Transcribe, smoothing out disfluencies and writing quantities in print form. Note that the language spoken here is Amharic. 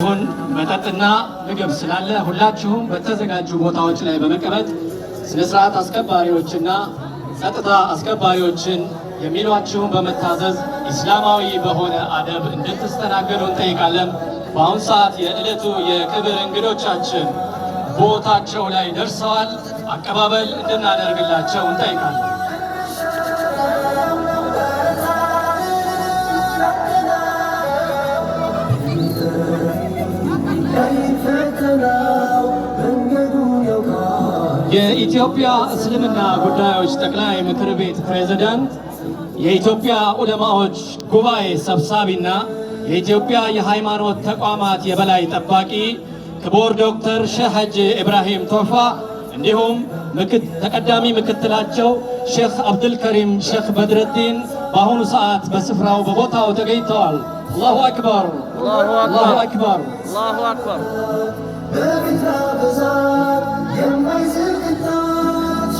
አሁን መጠጥና ምግብ ስላለ ሁላችሁም በተዘጋጁ ቦታዎች ላይ በመቀመጥ ስነ ስርዓት አስከባሪዎችና ጸጥታ አስከባሪዎችን የሚሏችሁን በመታዘዝ ኢስላማዊ በሆነ አደብ እንድትስተናገዱ እንጠይቃለን። በአሁኑ ሰዓት የዕለቱ የክብር እንግዶቻችን ቦታቸው ላይ ደርሰዋል። አቀባበል እንድናደርግላቸው እንጠይቃለን። የኢትዮጵያ እስልምና ጉዳዮች ጠቅላይ ምክር ቤት ፕሬዝዳንት፣ የኢትዮጵያ ዑለማዎች ጉባኤ ሰብሳቢና የኢትዮጵያ የሃይማኖት ተቋማት የበላይ ጠባቂ ክቡር ዶክተር ሼህ ሐጂ ኢብራሂም ቶፋ እንዲሁም ተቀዳሚ ምክትላቸው ሼህ አብዱልከሪም ሼህ በድረዲን በአሁኑ ሰዓት በስፍራው በቦታው ተገኝተዋል። አላሁ አክበር፣ አላሁ አክበር፣ አላሁ አክበር። በፊት ብዛት የማይዝል ቅጣት